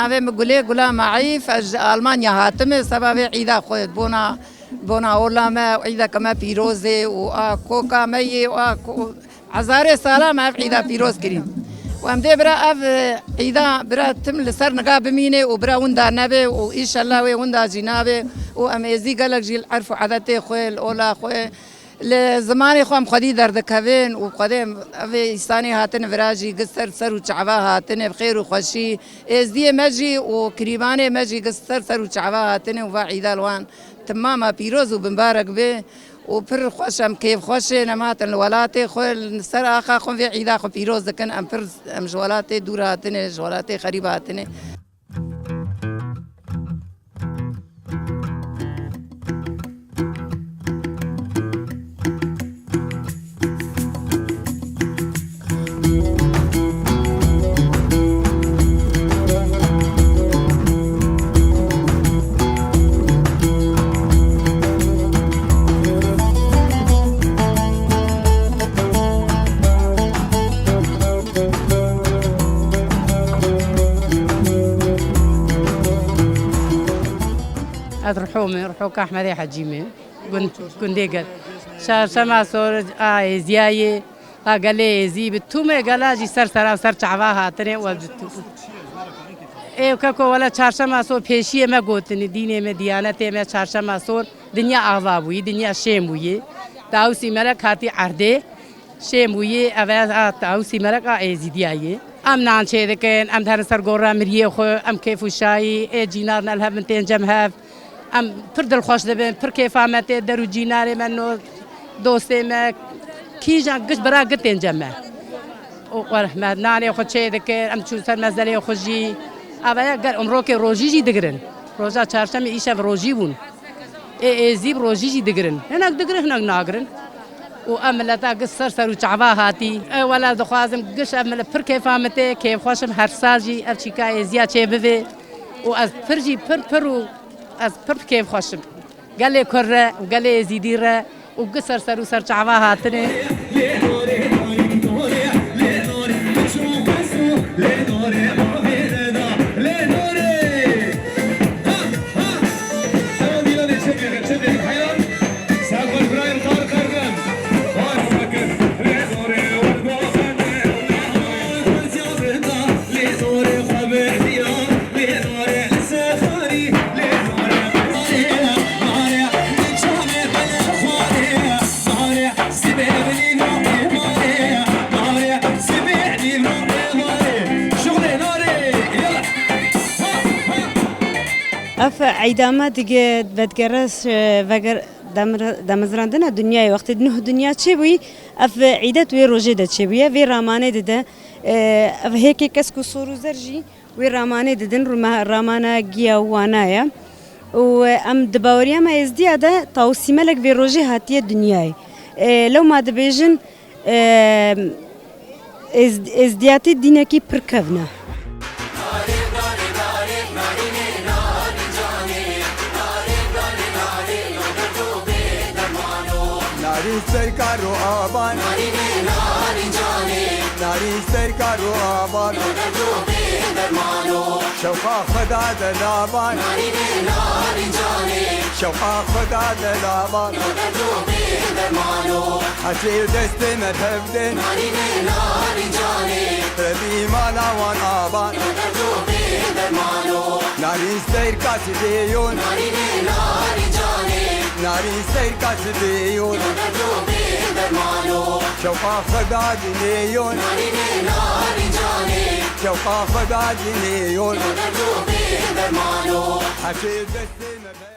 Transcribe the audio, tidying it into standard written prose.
ناوی مگوله گلا معیف از آلمانیا هاتمه سبب عیدا خود بونا اولامه عیدا کما پیروزه و کوکا می و هزار ساله ما عیدا پیروز کریم و ام ده برا اف عیدا برا تم لسر نقا بمینه و برا وندا نبه و ایش الله و وندا جنابه و ام ازی قالك جيل عرف عادته خويل اولا خوي لزمان خوام خدي درد كفين وقدم في إنساني هاتن فراجي قصر سر وشعبا هاتن بخير وخشي ازدي مجي وكريماني مجي قصر سر وشعبا هاتن وفاعيدا الوان تماما بيروز وبمبارك به وبر خوشم كيف خوش نمات الولاتي خويل سر آخا خون في عيدا خو بيروز كن ام بر ام جوالاتي دور هاتن جوالاتي خريب هاتن رحوك أحمد حجيمي كنت قال شهر سما صور زياي قال لي زي بتومه قال جي سر شعبها ترى وجدت إيه كاكو ولا شهر سما صور بيشي ما قلتني ديني ما ديانتي ما شهر سما صور دنيا أغضابوي دنيا شيموي تاوسي ملك هاتي عرضه شيموي أبى تاوسي ملك زيدياي أم نانشة ذكين أم دهر سر قرة مريه خو أم كيف وشاي إيه جينار نلهب من تنجم هاف ام پر دل خوش دبن پر کیفامت درو جینار منو دوسته ما کی جان گش برا گتن جمع او رحمت نانی خود چه دکر ام چون سر مزله خوشی اویا گر عمرو که روزی جی دگرن روزا چهارشنبه ایشب روزی بون ای زیب روزی جی دگرن هناك دگرن هناك ناگرن و عملتا قصر سر و چعبا هاتی ولا دخوازم قش عمل پر کیفامت کیف خوشم هر ساجی اب چیکای زیاد چه بده و از پرجی پر از پر كيف خوشم قال لي كره وقال لي زيديره وقصر سر وسر شعبها هاتني اف عیدامه دیگه بدگرس وگر دمزراندن دنیای وقت نه دنیا چه بی اف عیدت وی روزه ده چه بیه وی رامانه ده اف هیکی کس کو سورو زرجی وی رامانه ددن رامانه گیاوانه و ام دباوریا ما ازدیا ده توسیمه لک وی روزه هاتیه دنیای لو ما دبیجن ازدیاتی دینکی پرکفنه ناری سرکار رو آبان ناری جانی ناری سرکار رو آبان شوقا خدا دلابان ناری جانی شوقا خدا دلابان حسیر دست مذهبدن ناری جانی تبی مالا وان آبان ناری سرکار دیون ناری جانی ناری سرکار دیون شوقا خدا دنیون ناری جانی شوقا خدا دنیون حسیر دست